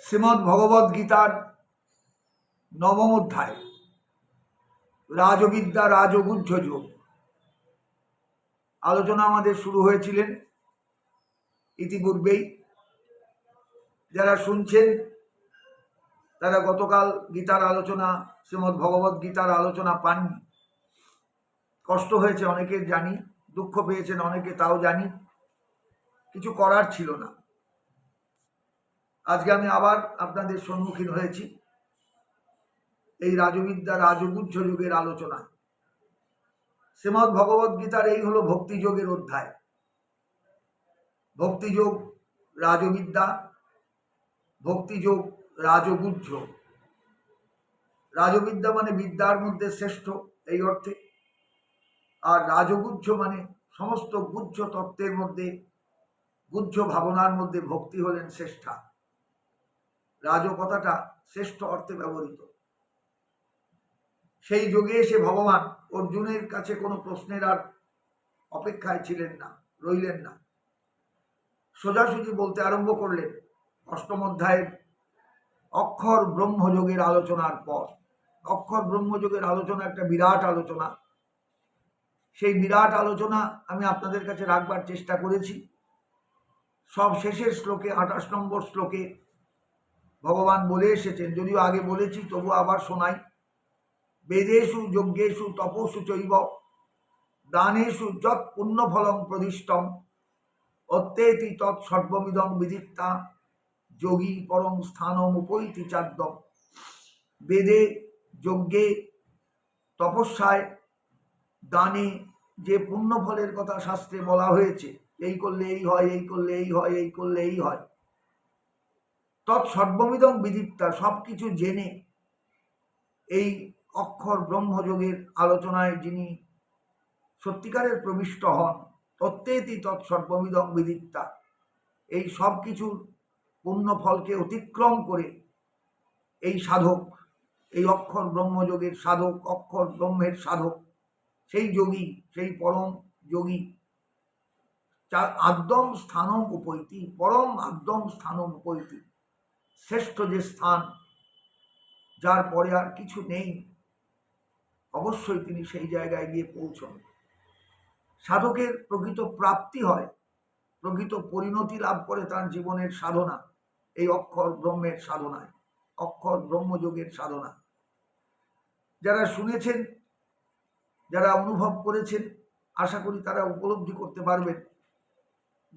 শ্রীমদ্ ভগবদ গীতার নবম অধ্যায় রাজবিদ্যা রাজগুহ্য যোগ আলোচনা আমাদের শুরু হয়েছিলেন ইতিপূর্বেই। যারা শুনছেন তারা গতকাল গীতার আলোচনা, শ্রীমদ্ ভগবদ গীতার আলোচনা পাননি। কষ্ট হয়েছে অনেকের জানি, দুঃখ পেয়েছেন অনেকে তাও জানি, কিছু করার ছিল না। আজকে আমি আবার আপনাদের সম্মুখীন হয়েছি এই রাজবিদ্যা রাজগুহ্য যুগের আলোচনায়। শ্রীমদ্ ভগবদ গীতার এই হলো ভক্তিযোগের অধ্যায়। ভক্তিযোগ রাজবিদ্যা, ভক্তিযোগ রাজগুহ্য। রাজবিদ্যা মানে বিদ্যার মধ্যে শ্রেষ্ঠ এই অর্থে, আর রাজগুহ্য মানে সমস্ত গুহ্য তত্ত্বের মধ্যে, গুহ্য ভাবনার মধ্যে ভক্তি হলেন শ্রেষ্ঠা। রাজ কথাটা শ্রেষ্ঠ অর্থে ব্যবহৃত। সেই যুগে এসে ভগবান অর্জুনের কাছে কোনো প্রশ্নের আর অপেক্ষায় ছিলেন না, রইলেন না। সোজাসুজি বলতে আরম্ভ করলেন অষ্টম অধ্যায়ের অক্ষর ব্রহ্মযোগের আলোচনার পর। অক্ষর ব্রহ্মযোগের আলোচনা একটা বিরাট আলোচনা। সেই বিরাট আলোচনা আমি আপনাদের কাছে রাখবার চেষ্টা করেছি। সব শেষের শ্লোকে 28 নম্বর শ্লোকে ভগবান বলে এসেছেন, যদিও আগে বলেছি তবু আবার শোনাই। বেদেষু যজ্ঞেষু তপসু চৈব দানেষু যৎ পুণ্যফলং প্রদিষ্টম অত্যেতি তৎ সর্বমিদং বিদিত্তা যোগী পরং স্থানম উপৈতি চাদ্যম। বেদে, যজ্ঞে, তপস্যায়, দানে যে পুণ্যফলের কথা শাস্ত্রে বলা হয়েছে, এই করলে এই হয়, এই করলে এই হয়, এই করলে এই হয়, তৎ সর্বমিদং বিদিত্তা সব কিছু জেনে এই অক্ষর ব্রহ্মযোগের আলোচনায় যিনি সত্যিকারের প্রবিষ্ট হন, তত্ত্বেতি তৎ সর্বমিদং বিদিত্তা, এই সব কিছুর পুণ্যফলকে অতিক্রম করে এই সাধক, এই অক্ষর ব্রহ্মযোগের সাধক, অক্ষর ব্রহ্মের সাধক, সেই যোগী, সেই পরম যোগী আদ্যম স্থানম উপৈতি, পরম আদ্যম স্থানম উপৈতি, শ্রেষ্ঠ যে স্থান, যার পরে আর কিছু নেই, অবশ্যই তিনি সেই জায়গায় গিয়ে পৌঁছন। সাধকের প্রকৃত প্রাপ্তি হয়, প্রকৃত পরিণতি লাভ করে তার জীবনের সাধনা এই অক্ষর ব্রহ্মের সাধনায়, অক্ষর ব্রহ্মযোগের সাধনা। যারা শুনেছেন, যারা অনুভব করেছেন, আশা করি তারা উপলব্ধি করতে পারবেন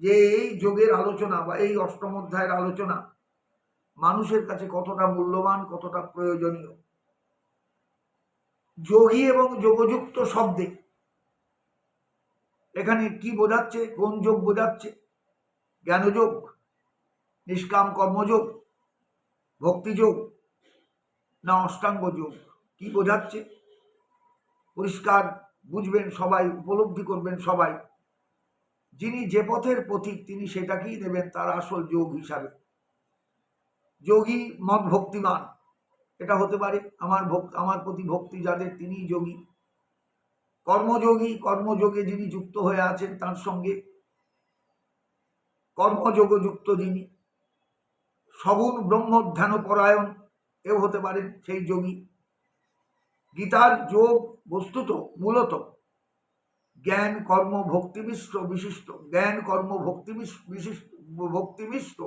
যে এই যোগের আলোচনা বা এই অষ্টম অধ্যায়ের আলোচনা মানুষের কাছে কতটা মূল্যবান, কতটা প্রয়োজনীয়। যোগী এবং যোগযুক্ত শব্দে এখানে কি বোঝাচ্ছে, কোন যোগ বোঝাচ্ছে? জ্ঞানযোগ, নিষ্কাম কর্মযোগ, ভক্তিযোগ না অষ্টাঙ্গ যোগ? কি বোঝাচ্ছে? পরিষ্কার বুঝবেন সবাই, উপলব্ধি করবেন সবাই। যিনি যে পথের পথিক তিনি সেটাকেই নেবেন তার আসল যোগ হিসাবে। যোগী মদ ভক্তিমান, এটা হতে পারে আমার প্রতি ভক্তি যাদের, তিনিই যোগী। কর্মযোগী, কর্মযোগে যিনি যুক্ত হয়ে আছেন, তার সঙ্গে কর্মযোগ যুক্ত যিনি, সগুণ ব্রহ্মধ্যান পরায়ণ, এও হতে পারেন সেই যোগী। গীতার যোগ বস্তুত মূলত জ্ঞান কর্ম ভক্তি মিশ্র বিশিষ্ট, জ্ঞান কর্ম ভক্তি ভক্তি মিশ্র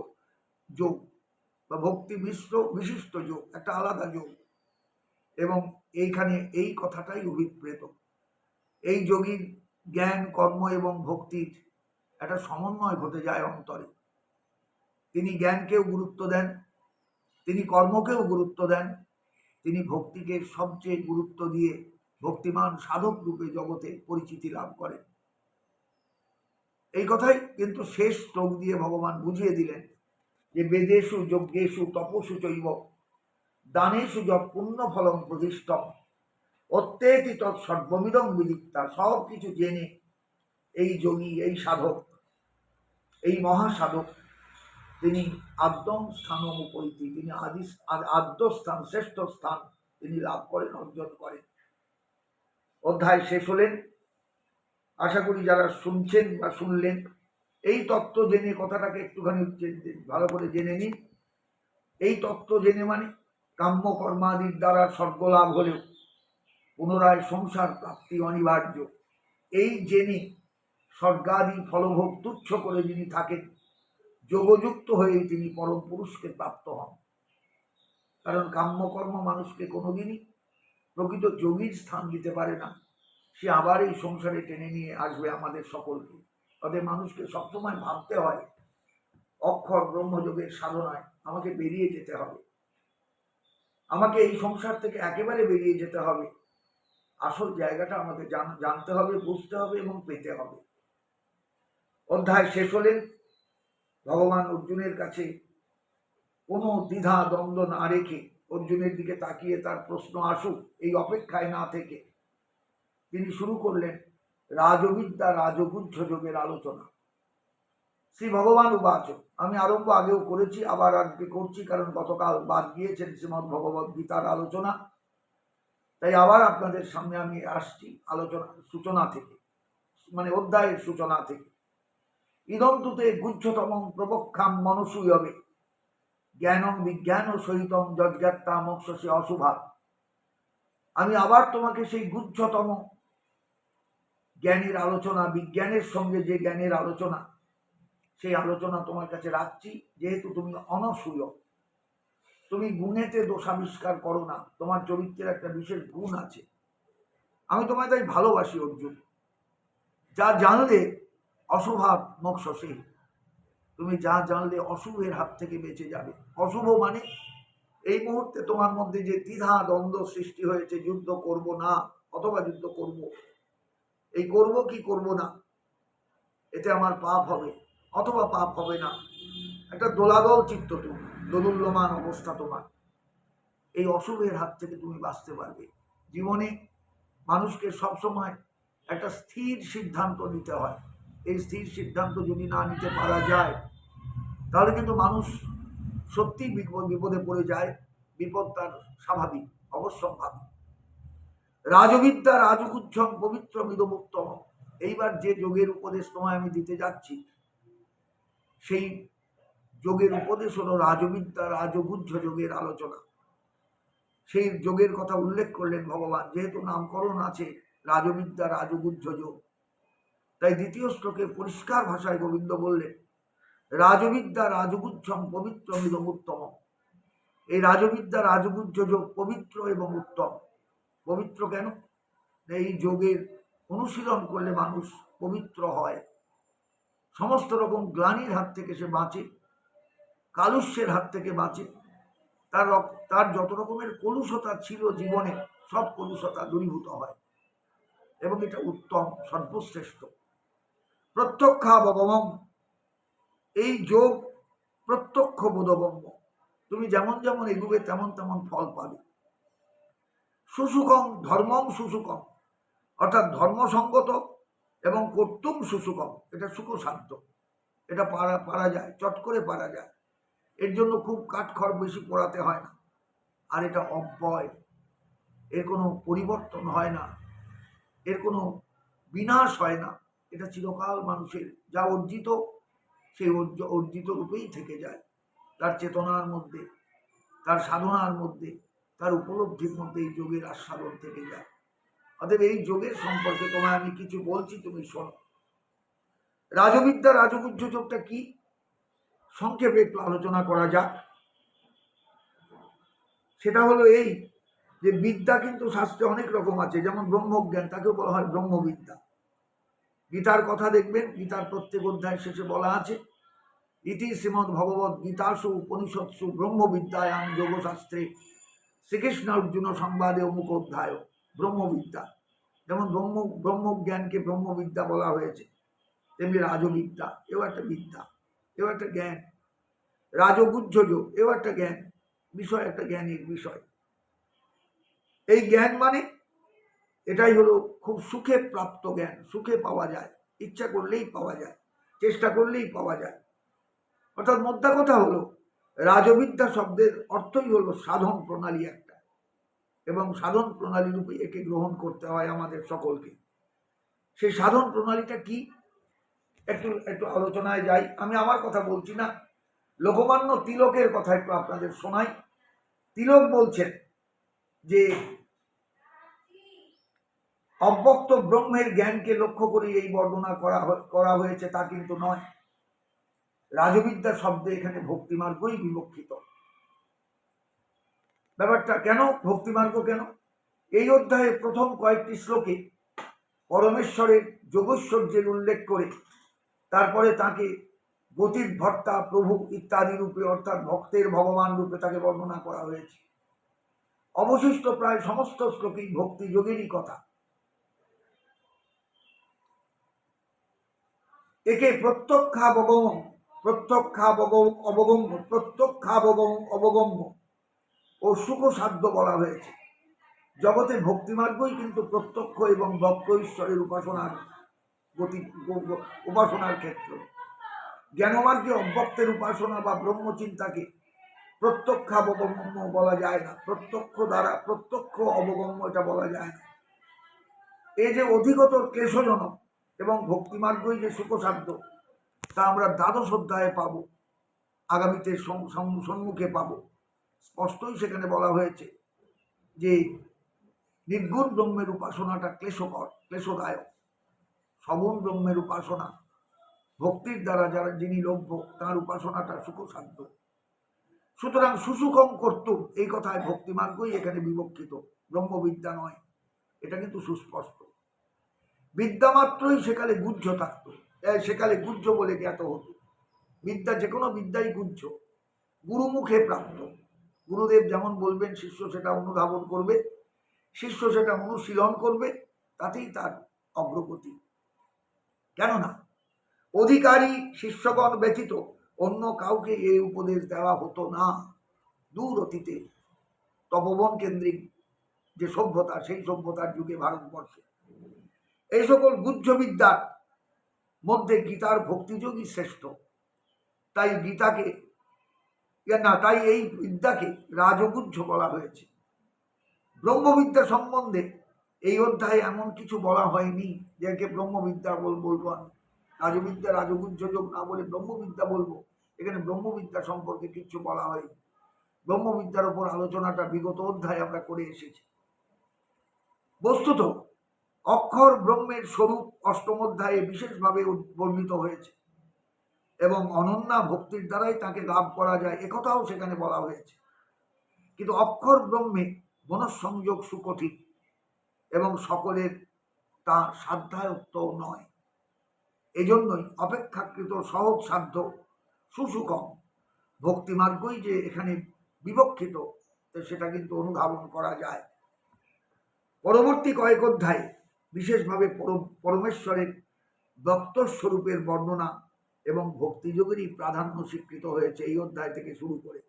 যোগ বা ভক্তি মিশ্র বিশিষ্ট যোগ, একটা আলাদা যোগ। এবং এইখানে এই কথাটাই অভিপ্রেত। এই যোগীর জ্ঞান কর্ম এবং ভক্তির একটা সমন্বয় ঘটে যায় অন্তরে। তিনি জ্ঞানকেও গুরুত্ব দেন, তিনি কর্মকেও গুরুত্ব দেন, তিনি ভক্তিকে সবচেয়ে গুরুত্ব দিয়ে ভক্তিমান সাধক রূপে জগতে পরিচিতি লাভ করেন। এই কথাই কিন্তু শেষ শ্লোক দিয়ে ভগবান বুঝিয়ে দিলেন যে বেদেষু যজ্ঞেষু তপসু চৈব দানেষু যৎ পুণ্যফলং প্রদিষ্টম অত্যেতি তৎ সর্বমিদং বিদিত্তা। সব কিছু জেনে এই যোগী, এই সাধক, এই মহাসাধক তিনি আদ্যম স্থানম উপৈতি, তিনি আদ্য স্থান, শ্রেষ্ঠ স্থান তিনি লাভ করেন, অর্জন করেন। অধ্যায় শেষ হলেন। আশা করি যারা শুনছেন বা শুনলেন এই তত্ত্ব জেনে, কথাটাকে একটুখানি ভালো করে জেনে নিন। এই তত্ত্ব জেনে মানে কাম্য কর্মাদির দ্বারা স্বর্গলাভ হলেও পুনরায় সংসার প্রাপ্তি অনিবার্য, এই জেনে স্বর্গাদি ফলভোগ তুচ্ছ করে যিনি থাকেন, যোগযুক্ত হয়ে তিনি পরম পুরুষকে প্রাপ্ত হন। কারণ কাম্যকর্ম মানুষকে কোনোদিনই প্রকৃত যোগীর স্থান দিতে পারে না, সে আবার এই সংসারে টেনে নিয়ে আসবে আমাদের সকলকে। তাদের মানুষকে সবসময় ভাবতে হয় অক্ষর ব্রহ্মযোগের সাধনায় আমাকে বেরিয়ে যেতে হবে, আমাকে এই সংসার থেকে একেবারে বেরিয়ে যেতে হবে। আসল জায়গাটা আমাকে জানতে হবে, বুঝতে হবে এবং পেতে হবে। অধ্যায় শেষ হলেন। ভগবান অর্জুনের কাছে কোনো দ্বিধা দ্বন্দ্ব না রেখে, অর্জুনের দিকে তাকিয়ে তার প্রশ্ন আসুক এই অপেক্ষায় না থেকে তিনি শুরু করলেন রাজবিদ্যা রাজগুহ্য যোগের আলোচনা। শ্রী ভগবান উবাচ, আমি আরম্ভ আগেও করেছি, আবার আজকে করছি, কারণ গতকাল বাদ গিয়েছেন শ্রীমদ্ ভগবদ গীতার আলোচনা, তাই আবার আপনাদের সামনে আমি আসছি আলোচনা সূচনা থেকে, মানে অধ্যায়ের সূচনা থেকে। ইদন্তুতে গুহ্যতম প্রবক্ষাম মনসূয়বে জ্ঞানম বিজ্ঞান সহিতম যজ্ঞাত্তা মোক্ষসে অশুভাব। আমি আবার তোমাকে সেই গুহ্যতম জ্ঞানের আলোচনা, বিজ্ঞানের সঙ্গে যে জ্ঞানের আলোচনা, সেই আলোচনা তোমার কাছে রাখছি। যেহেতু তুমি অনসূয়, তুমি গুণেতে দোষাবিষ্কার করো না, তোমার চরিত্রের একটা বিশেষ গুণ আছে, আমি তোমায় তাই ভালোবাসি অর্জুন। যা জানলে অশুভাব মোক্ষসে, তুমি যা জানলে অশুভের হাত থেকে বেঁচে যাবে। অশুভ মানে এই মুহূর্তে তোমার মধ্যে যে দ্বিধা দ্বন্দ্ব সৃষ্টি হয়েছে, যুদ্ধ করব না অথবা যুদ্ধ করব, এই করব কি করব না, এতে আমার পাপ হবে অথবা পাপ হবে না, একটা দোলাদল চিত্ত, তুমি দোদুল্যমান অবস্থা তোমার, এই অশুভের হাত থেকে তুমি বাঁচতে পারবে। জীবনে মানুষকে সবসময় একটা স্থির সিদ্ধান্ত নিতে হয়। এই স্থির সিদ্ধান্ত যদি না নিতে পারা যায়, তাহলে কিন্তু মানুষ সত্যি বিপদে পড়ে যায়। বিপদ তার স্বাভাবিক, অবশ্যম্ভাবী। রাজবিদ্যা রাজগুহ্যম পবিত্র মিদমুত্তম। এইবার যে যোগের উপদেশ তোমায় আমি দিতে যাচ্ছি, সেই যোগের উপদেশ হলো রাজবিদ্যা রাজগুহ্য যোগের আলোচনা। সেই যোগের কথা উল্লেখ করলেন ভগবান। যেহেতু নামকরণ আছে রাজবিদ্যা রাজগুহ্য যোগ, তাই দ্বিতীয় শ্লোকে পরিষ্কার ভাষায় গোবিন্দ বললেন রাজবিদ্যা রাজগুহ্যম পবিত্র মিদমুত্তম। এই রাজবিদ্যা রাজগুহ্য যোগ পবিত্র এবং উত্তম। পবিত্র কেন? এই যোগের অনুশীলন করলে মানুষ পবিত্র হয়, সমস্ত রকম গ্লানির হাত থেকে সে বাঁচে, কালুষ্যের হাত থেকে বাঁচে, তার যত রকমের কলুষতা ছিল জীবনে সব কলুষতা দূরীভূত হয়, এবং এটা উত্তম, সর্বশ্রেষ্ঠ। প্রত্যক্ষাবগমম, এই যোগ প্রত্যক্ষ বোধগম্য। তুমি যেমন যেমন এগুবে তেমন তেমন ফল পাবে। সুসুকম ধর্মম সুসুকম, অর্থাৎ ধর্মসঙ্গত, এবং কর্তুম সুসুকম, এটা সুখসাধ্য, এটা পারা যায়, চট করে পারা যায়। এর জন্য খুব কাঠখড় বেশি পোড়াতে হয় না, আর এটা অব্যয়, এর কোনো পরিবর্তন হয় না, এর কোনো বিনাশ হয় না। এটা চিরকাল মানুষের যা অর্জিত, সেই অর্জিত রূপেই থেকে যায়, তার চেতনার মধ্যে, তার সাধনার মধ্যে, তার উপলব্ধির মধ্যে এই যোগের আস্বাদন থেকে যায়। অতএব এই যোগের সম্পর্কে তোমায় আমি কিছু বলছি, তুমি শোনো। রাজবিদ্যা রাজগুহ্য যোগটা কি, সংক্ষেপে একটু আলোচনা করা যাক। সেটা হলো এই যে বিদ্যা কিন্তু শাস্ত্রে অনেক রকম আছে, যেমন ব্রহ্মজ্ঞান, তাকেও বলা হয় ব্রহ্মবিদ্যা। গীতার কথা দেখবেন, গীতার প্রত্যেক অধ্যায় শেষে বলা আছে ইতি শ্রীমদ্ ভগবদ গীতাসু উপনিষৎসু ব্রহ্মবিদ্যায়াং যোগশাস্ত্রে শ্রীকৃষ্ণ অর্জুন সংবাদে অমুক অধ্যায়। ব্রহ্মবিদ্যা, যেমন ব্রহ্মজ্ঞানকে ব্রহ্মবিদ্যা বলা হয়েছে, তেমনি রাজবিদ্যা এও একটা বিদ্যা, এও একটা জ্ঞান। রাজগুহ্য যোগ এও একটা জ্ঞান, বিষয়, একটা জ্ঞানের বিষয়। এই জ্ঞান মানে এটাই হলো খুব সুখে প্রাপ্ত জ্ঞান, সুখে পাওয়া যায়, ইচ্ছা করলেই পাওয়া যায়, চেষ্টা করলেই পাওয়া যায়। অর্থাৎ মোদ্দা কথা হলো রাজবিদ্যা শব্দের অর্থই হলো সাধন প্রণালী একটা, এবং সাধন প্রণালী রূপে একে গ্রহণ করতে হয় আমাদের সকলকে। সেই সাধন প্রণালীটা কি, একটু একটু আলোচনায় যাই। আমি আমার কথা বলছি না, লোকমান্য তিলকের কথা একটু আপনাদের শোনাই। তিলক বলছেন যে অব্যক্ত ব্রহ্মের জ্ঞানকে লক্ষ্য করে এই বর্ণনা করা হয়েছে তা কিন্তু নয়। রাজবিদ্যা শব্দে এখানে ভক্তিমার্গই বিবক্ষিত। ব্যাপারটা কেন ভক্তিমার্গ কেন? এই অধ্যায়ে প্রথম কয়েকটি শ্লোকে পরমেশ্বরের যোগৈশ্বর্যের উল্লেখ করে তারপরে তাকে গতির ভর্তা, প্রভু ইত্যাদি রূপে অর্থাৎ ভক্তের ভগবান রূপে তাকে বর্ণনা করা হয়েছে। অবশিষ্ট প্রায় সমস্ত শ্লোকেই ভক্তি যোগেরই কথা। একে প্রত্যক্ষাবগম্য ও সুখসাধ্য বলা হয়েছে। জগতে ভক্তিমার্গই কিন্তু প্রত্যক্ষ এবং দক্ষ ঈশ্বরের উপাসনার ক্ষেত্র। জ্ঞানমার্গে অব্যক্তের উপাসনা বা ব্রহ্মচিন্তাকে প্রত্যক্ষাবগম্য বলা যায় না। প্রত্যক্ষ অবগম্য এটা বলা যায় না। এই যে অধিকতর ক্লেশজনক এবং ভক্তিমার্গই যে সুখসাধ্য তা আমরা দ্বাদশ অধ্যায়ে পাবো, আগামীতে সম্মুখে পাবো। স্পষ্টই সেখানে বলা হয়েছে যে নির্গুণ ব্রহ্মের উপাসনাটা ক্লেশদায়ক। সগুণ ব্রহ্মের উপাসনা ভক্তির দ্বারা যিনি লভ্য তার উপাসনাটা সুখসাধ্য। সুতরাং সুসুখম কর্তুম এই কথায় ভক্তিমার্গই এখানে বিবক্ষিত, ব্রহ্মবিদ্যা নয়। এটা কিন্তু সুস্পষ্ট। বিদ্যা মাত্রই সেকালে গুহ্য থাকত, সেকালে গুহ্য বলে জ্ঞাত হতো। বিদ্যা যে কোনো বিদ্যাই গুহ্য, গুরুমুখে প্রাপ্ত। গুরুদেব যেমন বলবেন শিষ্য সেটা অনুধাবন করবে, শিষ্য সেটা অনুশীলন করবে, তাতেই তার অগ্রগতি। কেননা অধিকারী শিষ্যগণ ব্যতীত অন্য কাউকে এই উপদেশ দেওয়া হতো না। দূর অতীতে তপবন কেন্দ্রিক যে সভ্যতা, সেই সভ্যতার যুগে ভারতবর্ষে এই সকল গুহ্য বিদ্যার মধ্যে গীতার ভক্তিযোগী শ্রেষ্ঠ। তাই এই বিদ্যাকে রাজগুহ্য বলা হয়েছে। ব্রহ্মবিদ্যা সম্বন্ধে এই অধ্যায়ে এমন কিছু বলা হয়নি যাকে ব্রহ্মবিদ্যা বলবো আমি। রাজবিদ্যা রাজগুহ্য যোগ না বলে ব্রহ্মবিদ্যা বলবো, এখানে ব্রহ্মবিদ্যা সম্পর্কে কিছু বলা হয়নি। ব্রহ্মবিদ্যার উপর আলোচনাটা বিগত অধ্যায়ে আমরা করে এসেছি। বস্তুত অক্ষর ব্রহ্মের স্বরূপ অষ্টম অধ্যায়ে বিশেষভাবে বর্ণিত হয়েছে এবং অনন্যা ভক্তির দ্বারাই তাকে লাভ করা যায় একথাও সেখানে বলা হয়েছে। কিন্তু অক্ষর ব্রহ্মে মনঃসংযোগ সুকঠিন এবং সকলের তা সাধ্যায়ত্ত নয়। এজন্যই অপেক্ষাকৃত সহজ সাধ্য সুসুখম ভক্তিমার্গই যে এখানে বিবক্ষিত সেটা কিন্তু অনুধাবন করা যায়। পরবর্তী কয়েক অধ্যায়ে বিশেষভাবে পরমেশ্বরের দত্তস্বরূপের বর্ণনা এবং ভক্তিযোগেরই প্রাধান্য স্বীকৃত হয়েছে এই অধ্যায় থেকে শুরু করে।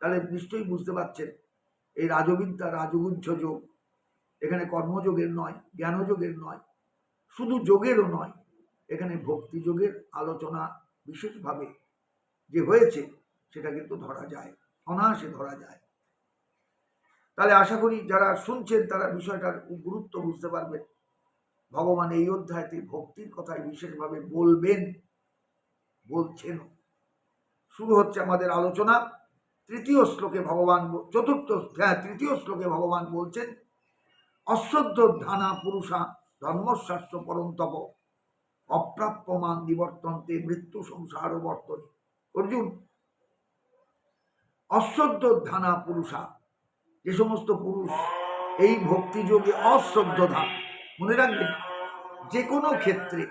তাহলে নিশ্চয়ই বুঝতে পারছেন এই রাজবিদ্যা রাজগুহ্য যোগ এখানে কর্মযোগের নয়, জ্ঞানযোগের নয়, শুধু যোগেরও নয়, এখানে ভক্তিযোগের আলোচনা বিশেষভাবে যে হয়েছে সেটা কিন্তু ধরা যায়, অনায়াসে ধরা যায়। তাহলে আশা করি যারা শুনছেন তারা বিষয়টার গুরুত্ব বুঝতে পারবেন। ভগবান এই অধ্যায়তে ভক্তির কথাই বিশেষভাবে বলছেন। শুরু হচ্ছে আমাদের আলোচনা। তৃতীয় শ্লোকে ভগবান বলছেন অশ্রদ্ধ ধানা পুরুষা ধর্মশাস্ত্র পরন্তপ অপ্রাপ্যমান নিবর্তন্তে মৃত্যু সংসার বর্তনে। অর্জুন, অশ্রদ্ধ ধানা পুরুষা, যে সমস্ত পুরুষ এই ভক্তিযোগে অশ্রদ্ধ ধান, মনে রাখবেন যে কোনো ক্ষেত্রে,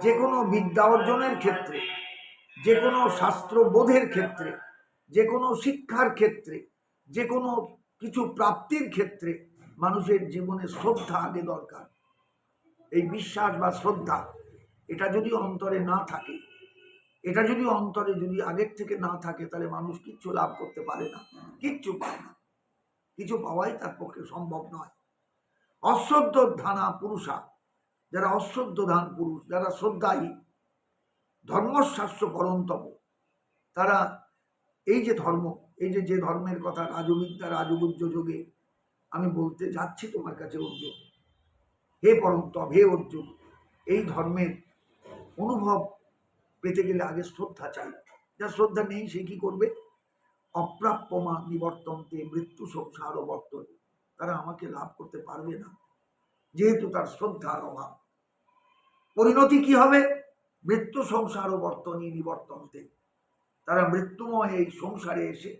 যে কোনো বিদ্যা অর্জনের ক্ষেত্রে, যে কোনো শাস্ত্র বোধের ক্ষেত্রে, যে কোনো শিক্ষার ক্ষেত্রে, যে কোনো কিছু প্রাপ্তির ক্ষেত্রে মানুষের জীবনে শ্রদ্ধা আগে দরকার। এই বিশ্বাস বা শ্রদ্ধা এটা যদি অন্তরে না থাকে, এটা যদি অন্তরে যদি আগের থেকে না থাকে, তাহলে মানুষ কিচ্ছু লাভ করতে পারে না, কিচ্ছু পায় না, কিছু পাওয়াই তার পক্ষে সম্ভব নয়। অশ্রদ্ধ ধানা পুরুষা, যারা অশ্রদ্ধ ধান পুরুষ, যারা শ্রদ্ধাহীন, ধর্মশাস্ত্র পরন্তপ, তারা এই যে ধর্ম, এই যে ধর্মের কথা রাজবিদ্যা রাজগুহ্য যোগে আমি বলতে যাচ্ছি তোমার কাছে অর্জুন, হে পরন্তপ, হে অর্জুন, এই ধর্মের অনুভব পেতে গেলে আগে শ্রদ্ধা চাই। যার শ্রদ্ধা নেই সে কি করবে? অপ্রাপ্যমা নিবর্তন্তে মৃত্যু সংসার বর্তনে, তারা আমাকে লাভ করতে পারবে না, যেহেতু তার শ্রদ্ধার অভাব। পরিণতি কি হবে? মৃত্যু সংসার বর্তনী নিবর্তন্তে, তারা মৃত্যুময় এই সংসারে এসে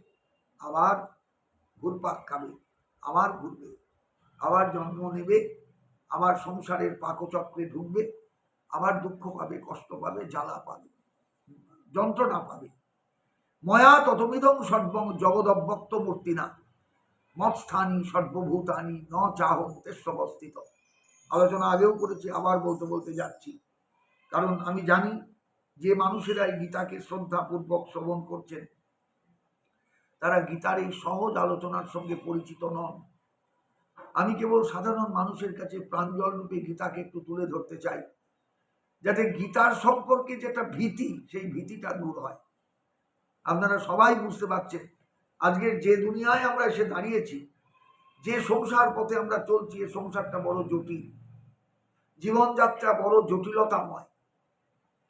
আবার ঘুরপাক খাবে, আবার ঘুরবে, আবার জন্ম নেবে, আবার সংসারের পাকচক্রে ঢুকবে, আবার দুঃখ পাবে, কষ্ট পাবে, জ্বালা পাবে, যন্ত্রণা পাবে। ময়া ততমিদং সর্বং জগদব্যক্ত মূর্তিনা মৎস্থানী সর্বভূতানি ন চাহ তেস্বস্থিত। আলোচনা আগেও করেছি, আবার বলতে বলতে যাচ্ছি, কারণ আমি জানি যে মানুষেরা এই গীতাকে শ্রদ্ধাপূর্বক শ্রবণ করছেন তারা গীতার এই সহজ আলোচনার সঙ্গে পরিচিত নন। আমি কেবল সাধারণ মানুষের কাছে প্রাঞ্জল রূপে গীতাকে একটু তুলে ধরতে চাই, যাতে গীতার সম্পর্কে যেটা ভীতি, সেই ভীতিটা দূর হয়। আপনারা সবাই বুঝতে পারছেন আজকের যে দুনিয়ায় আমরা এসে দাঁড়িয়েছি, যে সংসার পথে আমরা চলছি, এই সংসারটা বড় জটিল, জীবনযাত্রা বড় জটিলতাময়।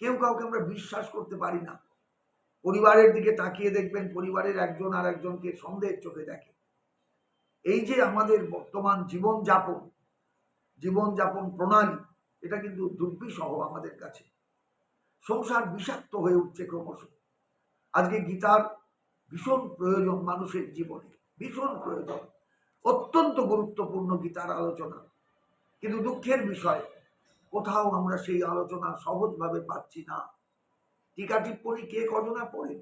কেউ কাউকে আমরা বিশ্বাস করতে পারি না। পরিবারের দিকে তাকিয়ে দেখবেন পরিবারের একজন আর একজনকে সন্দেহের চোখে দেখে। এই যে আমাদের বর্তমান জীবনযাপন প্রণালী, এটা কিন্তু দুর্বিষহ আমাদের কাছে। সংসার বিষাক্ত হয়ে উঠছে ক্রমশ। আজকে গীতার ভীষণ প্রয়োজন মানুষের জীবনে, ভীষণ প্রয়োজন, অত্যন্ত গুরুত্বপূর্ণ গীতার আলোচনা। কিন্তু দুঃখের বিষয়, কোথাও আমরা সেই আলোচনা সহজভাবে পাচ্ছি না। টিকা টিপ্পণী কে কজনা পড়েন,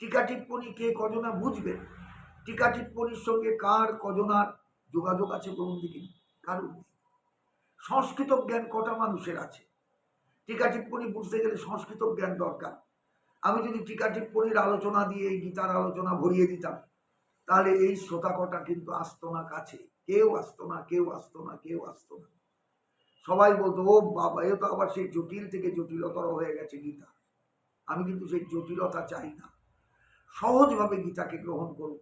টিকা টিপ্পণী কে কজনা বুঝবেন, টিকা টিপ্পণীর সঙ্গে কার কজনার যোগাযোগ আছে বলুন দেখি? কারণ সংস্কৃত জ্ঞান কটা মানুষের আছে? টিকা টিপ্পণী বুঝতে গেলে সংস্কৃত জ্ঞান দরকার। আমি যদি টিকা টিপ্পণীর আলোচনা দিয়ে এই গীতার আলোচনা ভরিয়ে দিতাম, তাহলে এই শ্রোতা কটা কিন্তু আসতো না কাছে, কেউ আসতো না, কেউ আসতো না, কেউ আসতো না। সবাই বলতো, ও বাবা, এ তো আবার সেই জটিল থেকে জটিলতর হয়ে গেছে গীতা। আমি কিন্তু সেই জটিলতা চাই না। সহজভাবে গীতাকে গ্রহণ করুন,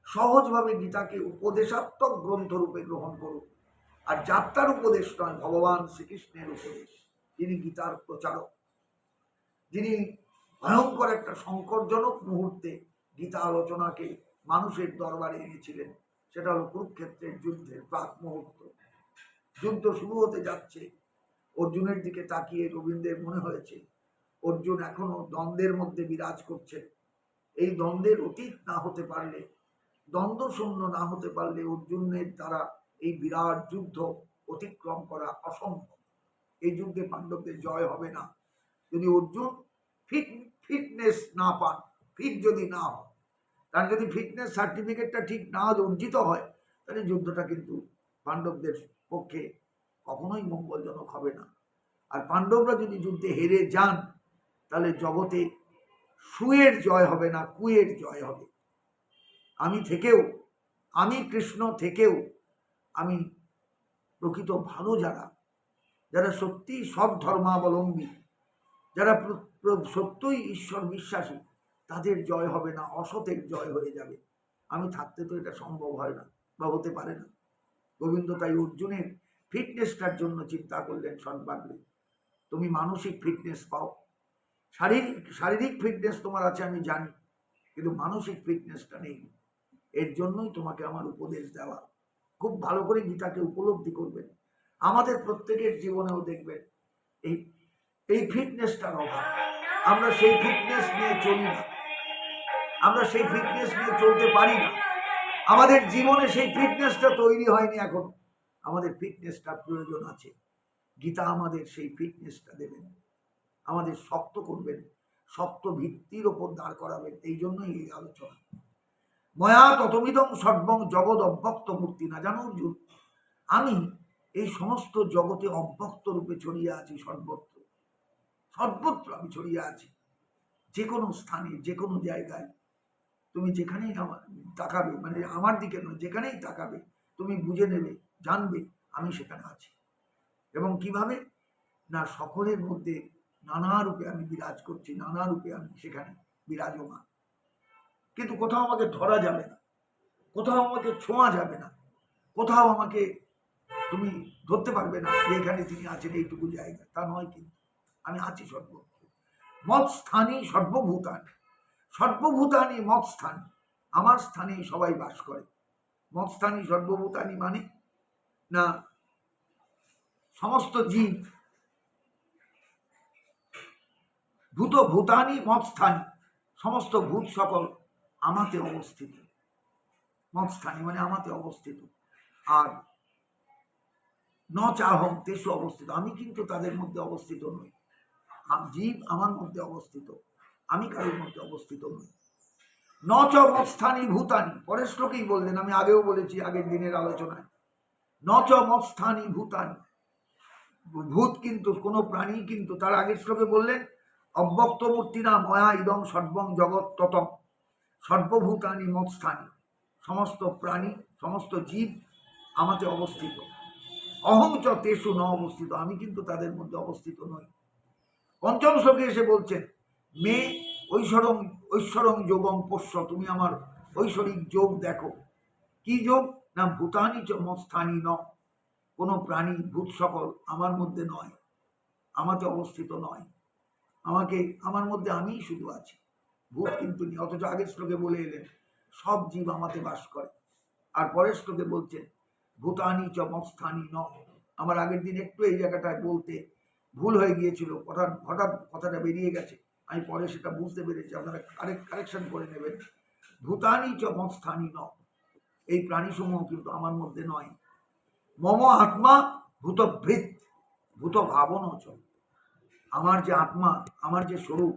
সহজভাবে গীতাকে উপদেশাত্মক গ্রন্থ রূপে গ্রহণ করুন। আর যাত্রার উপদেশ নয়, ভগবান শ্রীকৃষ্ণের উপদেশ, যিনি গীতার প্রচারক, যিনি ভয়ঙ্কর একটা সংকটজনক মুহূর্তে গীতা আলোচনাকে মানুষের দরবারে এনেছিলেন। সেটা হলো কুরুক্ষেত্রের যুদ্ধের প্রাক মুহূর্ত। যুদ্ধ শুরু হতে যাচ্ছে, অর্জুনের দিকে তাকিয়ে গোবিন্দের মনে হয়েছে অর্জুন এখনো দ্বন্দ্বের মধ্যে বিরাজ করছেন। এই দ্বন্দ্বের অতীত না হতে পারলে, দ্বন্দ্ব শূন্য না হতে পারলে অর্জুনের দ্বারা এই বিরাট যুদ্ধ অতিক্রম করা অসম্ভব। এই যুদ্ধে পাণ্ডবদের জয় হবে না। যদি অর্জুন ফিটনেস না পান, ফিট যদি না হয়, তার যদি ফিটনেস সার্টিফিকেটটা ঠিক না অর্জিত হয়, তাহলে যুদ্ধটা কিন্তু পাণ্ডবদের পক্ষে কখনোই মঙ্গলজনক হবে না। আর পাণ্ডবরা যদি যুদ্ধে হেরে যান, তাহলে জগতে সুয়ের জয় হবে না, কুয়ের জয় হবে। আমি কৃষ্ণ থেকেও আমি প্রকৃত ভালো যারা সত্যি সৎ ধর্মাবলম্বী, যারা সত্যই ঈশ্বর বিশ্বাসী, তাদের জয় হবে না, অসতের জয় হয়ে যাবে। আমি থাকতে তো এটা সম্ভব হয় না বা হতে পারে না। গোবিন্দ তাই অর্জুনের ফিটনেসটার জন্য চিন্তা করলেন সর্বাগ্রে। তুমি মানসিক ফিটনেস পাও, শারীরিক ফিটনেস তোমার আছে আমি জানি, কিন্তু মানসিক ফিটনেসটা নেই। এর জন্যই তোমাকে আমার উপদেশ দেওয়া। খুব ভালো করে গীতাকে উপলব্ধি করবেন। আমাদের প্রত্যেকের জীবনেও দেখবেন এই ফিটনেসটার অভাব। আমরা সেই ফিটনেস নিয়ে চলি না, আমরা সেই ফিটনেস নিয়ে চলতে পারি না। আমাদের জীবনে সেই ফিটনেসটা তৈরি হয়নি এখনো। আমাদের ফিটনেসটার প্রয়োজন আছে। গীতা আমাদের সেই ফিটনেসটা দেবেন, আমাদের শক্ত করবেন, শক্ত ভিত্তির ওপর দাঁড় করাবেন। এই জন্যই এই আলোচনা। ময়া ততমিদং সর্বং জগৎ অব্যক্ত মূর্তি না। জানো অর্জুন, আমি এই সমস্ত জগতে অব্যক্ত রূপে ছড়িয়ে আছি, সর্বত্র সর্বত্র আমি ছড়িয়ে আছি। যে কোনো স্থানে, যে কোনো জায়গায়, তুমি যেখানেই আমার তাকাবে, মানে আমার দিকে নয়, যেখানেই তাকাবে তুমি বুঝে নেবে, জানবে আমি সেখানে আছি। এবং কিভাবে না, সকলের মধ্যে নানা রূপে আমি বিরাজ করছি, নানা রূপে আমি সেখানে বিরাজমান। কিন্তু কোথাও আমাকে ধরা যাবে না, কোথাও আমাকে ছোঁয়া যাবে না, কোথাও আমাকে তুমি ধরতে পারবে না যে এখানে তিনি আছেন এইটুকু জায়গা, তা নয়। কিন্তু আমি আছি সর্বত্র। মৎস্থানী সর্বভূতানি, সর্বভূতানি মৎস্থানী, আমার স্থানেই সবাই বাস করে। মৎস্থানী সর্বভূতানি মানে না সমস্ত জীব, ভূত ভূতানি মৎস্থানী, সমস্ত ভূত সকল আমাতে অবস্থিত। মৎস্থানী মানে আমাতে অবস্থিত। আর ন চাহম তেসু অবস্থিত, আমি কিন্তু তাদের মধ্যে অবস্থিত নই। জীব আমার মধ্যে অবস্থিত, আমি কারোর মধ্যে অবস্থিত নই। ন চ মৎস্থানী ভূতানি, পরের শ্লোকেই বললেন, আমি আগেও বলেছি আগের দিনের আলোচনায়, ন চ মৎস্থানী ভূতানি, ভূত কিন্তু কোন প্রাণী কিন্তু, তার আগের শ্লোকে বললেন অব্যক্ত মূর্তিনা ময়া ইদং সর্বং জগৎ ততম সর্বভূতানি মৎস্থানী, সমস্ত প্রাণী সমস্ত জীব আমাতে অবস্থিত। অহং চ তেসু ন অবস্থিত, আমি কিন্তু তাদের মধ্যে অবস্থিত নই। পঞ্চম শ্লোকে এসে বলছেন মে ঐশ্বরং ঐশ্বরং যোগম পোষ্য, তুমি আমার ঐশ্বরিক যোগ দেখো। কি যোগ না ভূতানি চ মৎস্থানী ন, কোনো প্রাণী ভূত সকল আমার মধ্যে নয়, আমাতে অবস্থিত নয়। আমাকে আমার মধ্যে আমিই শুধু আছি, ভূত কিন্তু নেই। অথচ আগের শ্লোকে বলে এলেন সব জীব আমাতে বাস করে। আর পরের শ্লোকে বলছেন ভূতানি চ মৎস্থানী ন। আমার আগের দিন একটু এই জায়গাটায় বলতে ভুল হয়ে গিয়েছিল, হঠাৎ কথাটা বেরিয়ে গেছে, আমি পরে সেটা বুঝতে পেরেছি, আপনারা কারেকশন করে নেবেন। ভূতানি চ মৎস্থানী ন, এই প্রাণীসমূহ কিন্তু আমার মধ্যে নয়। মম আত্মা ভূতভৃত ভূত ভাবন চ, আমার যে আত্মা, আমার যে স্বরূপ,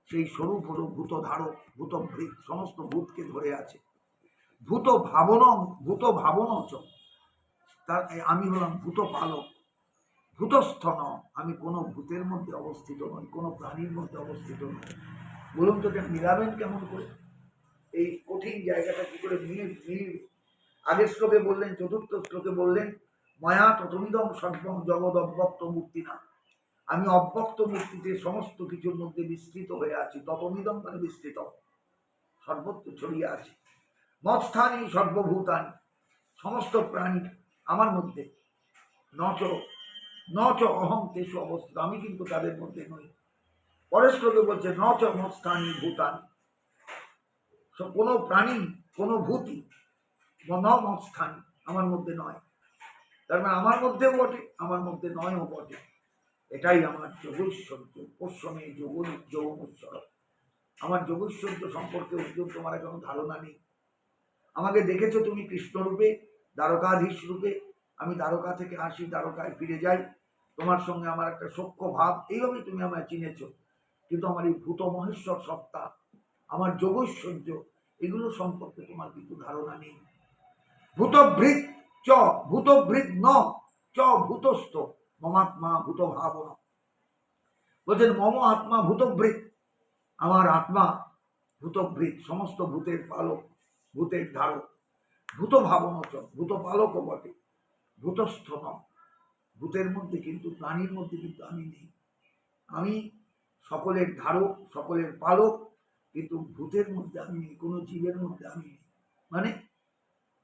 সেই স্বরূপ হল ভূত ধারক, ভূতভৃত, সমস্ত ভূতকে ধরে আছে। ভূত ভাবন চ, তার আমি হলাম ভূত পালক। ভূতস্থ ন, আমি কোনো ভূতের মধ্যে অবস্থিত নই, কোনো প্রাণীর মধ্যে অবস্থিত নই। বলুন তো মিলাবেন কেমন করে? এই কঠিন জায়গাটা কি করে মিলবে? আগের শ্লোকে বললেন, চতুর্থ শ্লোকে বললেন মায়া ততমিদম সর্বং জগৎ অব্যক্ত মূর্তি না, আমি অব্যক্ত মূর্তিতে সমস্ত কিছুর মধ্যে বিস্তৃত হয়ে আছি। ততমিদম মানে বিস্তৃত, সর্বত্র ছড়িয়ে আছে। মৎস্থানী সর্বভূতানি, সমস্ত প্রাণী আমার মধ্যে। ন চ অহং তেসু অবস্থিত, আমি কিন্তু তাদের মধ্যে নই। পরের শ্লোকে বলছে ন চ মৎস্থানী ভূতানি, কোনো প্রাণী কোনো ভূতি ন মৎস্থানী আমার মধ্যে নয়। তার মানে আমার মধ্যেও বটে, আমার মধ্যে নয়ও বটে। এটাই আমার যোগৈশ্বর্য। পশ্চিমে যোগমুৎসর, আমার যোগৈশ্বর্য সম্পর্কে উদ্যোগ তোমার কোনো ধারণা নেই। আমাকে দেখেছো তুমি কৃষ্ণরূপে, দ্বারকাধীশ রূপে, আমি দ্বারকা থেকে আসি, দ্বারকায় ফিরে যাই, তোমার সঙ্গে আমার একটা সখ্য ভাব, এইভাবেই তুমি আমায় চিনেছ। কিন্তু আমার এই ভূত মহেশ্বর সত্তা, আমার যোগৈশ্বর্য, এগুলো সম্পর্কে তোমার কিন্তু ধারণা নেই। ভূতভৃত চ ভূতভৃত ন চ ভূতস্থ মমাত্মা ভূত ভাবনা, বলছেন মম আত্মা ভূতভৃত, আমার আত্মা ভূতভৃত, সমস্ত ভূতের পালক, ভূতের ধারক। ভূত ভাবনা চ, ভূত পালকও বটে। ভূতস্থ ন, ভূতের মধ্যে কিন্তু, প্রাণীর মধ্যে কিন্তু আমি নেই। আমি সকলের ধারক, সকলের পালক, কিন্তু ভূতের মধ্যে আমি নেই, কোনো জীবের মধ্যে আমি নেই। মানে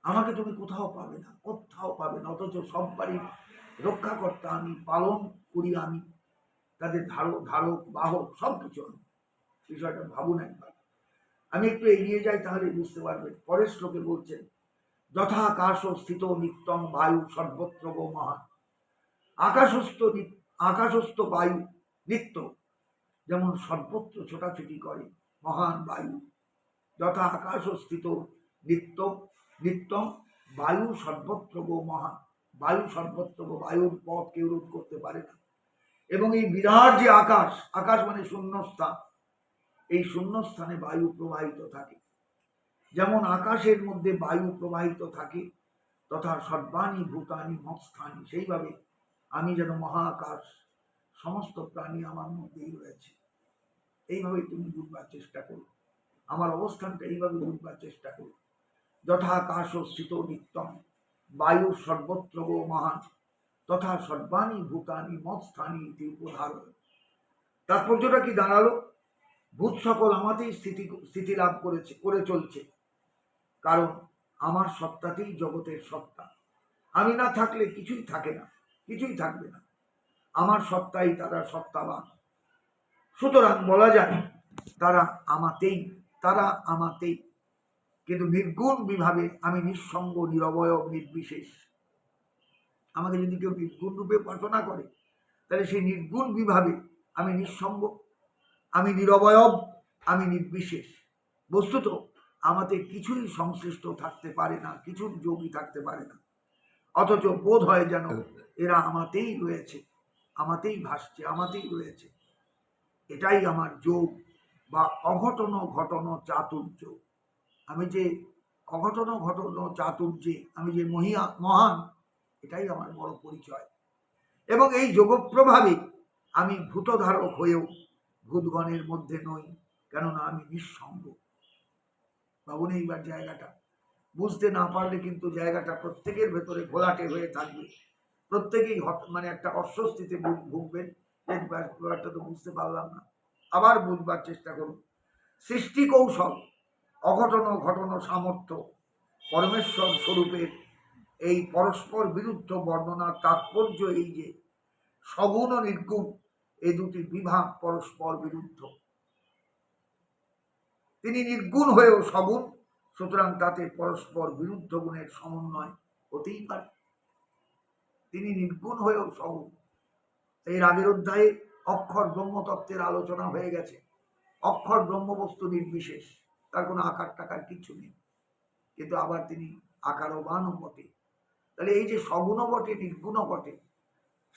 আমাকে তুমি কোথাও পাবে না, কোথাও পাবে না। অথচ সব বাড়ির রক্ষাকর্তা আমি, পালন করি আমি, তাদের ধারক বাহক সব কিছু আমি। বিষয়টা ভাবুন একবার। আমি একটু এগিয়ে যাই, তাহলে বুঝতে পারবেন। পরের শ্লোকে বলছেন যথাকাশ স্থিত নিত্যং বায়ু সর্বত্র গো মহান, আকাশস্থ বায়ু নিত্য, যেমন সর্বত্র ছোটাছুটি করে মহান বায়ু। যথা আকাশ স্থিত নিত্যম বায়ু সর্বত্র গো মহান, বায়ু সর্বত্র গো, বায়ুর পথ কেউ রোধ করতে পারে না। এবং এই বিরাট যে আকাশ, আকাশ মানে শূন্যস্থান, এই শূন্যস্থানে বায়ু প্রবাহিত থাকে। যেমন আকাশের মধ্যে বায়ু প্রবাহিত থাকে, তথা সর্বাণী ভূতানি মৎস্থানী, সেইভাবে আমি যেন মহাকাশ, সমস্ত প্রাণী আমার মধ্যেই রয়েছে। এইভাবেই তুমি বুঝবার চেষ্টা করো, আমার অবস্থানটা এইভাবে বুঝবার চেষ্টা করো। যথাকাশ স্থিত নিত্যম বায়ু সর্বত্র গো মহান, তথা সর্বাণী ভূতানি মৎস্থানী ইতি উপধারণ। তাৎপর্যটা কি দাঁড়ালো? ভূত সকল আমাতেই স্থিতি লাভ করে চলছে, কারণ আমার সত্তাতেই জগতের সত্তা। আমি না থাকলে কিছুই থাকে না, কিছুই থাকবে না। আমার সত্তাই তারা সত্তাবান। সুতরাং বলা যায় তারা আমাতেই, কিন্তু নির্গুণ বিভাবে আমি নিঃসঙ্গ, নিরবয়ব, নির্বিশেষ। আমাকে যদি কেউ নির্গুণ রূপে উপাসনা করে, তাহলে সেই নির্গুণ বিভাবে আমি নিঃসঙ্গ, আমি নিরবয়ব, আমি নির্বিশেষ। বস্তুত আমাতে কিছুই সংশ্লিষ্ট থাকতে পারে না, কিছুর যোগই থাকতে পারে না, অথচ বোধ হয় যেন এরা আমাতেই রয়েছে, আমাতেই ভাসছে, আমাতেই রয়েছে। এটাই আমার যোগ বা অঘটন ঘটন চাতুর্য। আমি যে অঘটন ঘটন চাতুর্যে আমি যে মহান, এটাই আমার বড় পরিচয়। এবং এই যোগপ্রভাবে আমি ভূতধারক হয়েও ভূতগণের মধ্যে নই, কেননা আমি নিঃসঙ্গ। ভাবুন এইবার জায়গাটা বুঝতে না পারলে কিন্তু জায়গাটা প্রত্যেকের ভেতরে ঘোলাটে হয়ে থাকবে, প্রত্যেকেই মানে একটা অস্বস্তিতে ভুগবেন। ব্যাপারটা তো বুঝতে পারলাম না, আবার বুঝবার চেষ্টা করুন। সৃষ্টি কৌশল, অঘটন ঘটন সামর্থ্য, পরমেশ্বর স্বরূপের এই পরস্পর বিরুদ্ধ বর্ণনার তাৎপর্য এই যে সগুণ ও নির্গুণ এই দুটি বিভাগ পরস্পর বিরুদ্ধ। তিনি নির্গুণ হয়েও সগুণ, সুতরাং তাতে পরস্পর বিরুদ্ধ গুণের সমন্বয় হতেই পারে। তিনি নির্গুণ হয়েও সগুণ। এর আগের অধ্যায়ে অক্ষর ব্রহ্মতত্ত্বের আলোচনা হয়ে গেছে। অক্ষর ব্রহ্মবস্তু নির্বিশেষ, তার কোনো আকার টাকার কিছু নেই, কিন্তু আবার তিনি আকারবানও বটে। তাহলে এই যে সগুণও বটে, নির্গুণও বটে,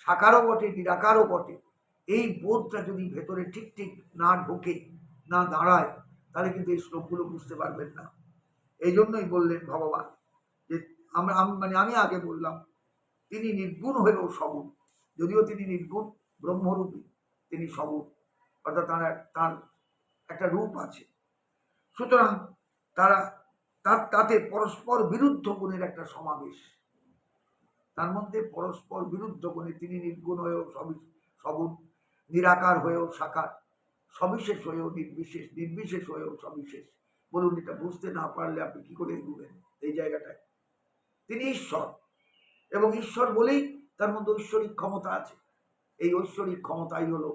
সাকারও বটে, নিরাকারও বটে, এই বোধটা যদি ভেতরে ঠিক ঠিক না ঢোকে, না দাঁড়ায়, তাহলে কিন্তু এই শ্লোকগুলো বুঝতে পারবেন না। এই জন্যই বললেন ভগবান যে আমি আগে বললাম তিনি নির্গুণ হয়েও সগুণ, যদিও তিনি নির্গুণ ব্রহ্মরূপী, তিনি সগুণ, অর্থাৎ তার একটা রূপ আছে। সুতরাং তাতে পরস্পর বিরুদ্ধ গুণের একটা সমাবেশ, তার মধ্যে পরস্পর বিরুদ্ধ গুণে তিনি নির্গুণ হয়েও সগুণ, নিরাকার হয়েও সাকার, সবিশেষ হয়েও নির্বিশেষ, নির্বিশেষ হয়েও সবিশেষ। বলুন, এটা বুঝতে না পারলে আপনি কি করে এগোবেন এই জায়গাটায়? তিনি ঈশ্বর, এবং ঈশ্বর বলেই তার মধ্যে ঐশ্বরিক ক্ষমতা আছে। এই ঐশ্বরিক ক্ষমতাই হলো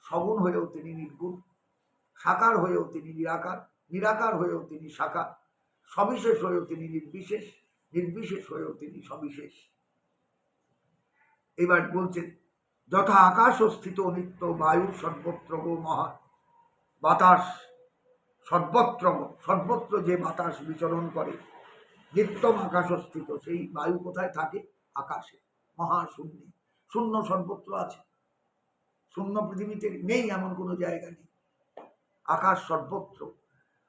সগুণ হয়েও তিনি নির্গুণ, সাকার হয়েও তিনি নিরাকার, নিরাকার হয়েও তিনি সাকার, সবিশেষ হয়েও তিনি নির্বিশেষ, নির্বিশেষ হয়েও তিনি সবিশেষ। এবার বলছেন, যথা আকাশ স্থিত নিত্য বায়ু সর্বত্র গো মহান। বাতাস সর্বত্র, সর্বত্র যে বাতাস বিচরণ করে, নিত্যম আকাশস্থিত, সেই বায়ু কোথায় থাকে? আকাশে, মহাশূন্যে। শূন্য সর্বত্র আছে, শূন্য পৃথিবীতে নেই, এমন কোনো জায়গা নেই। আকাশ সর্বত্র,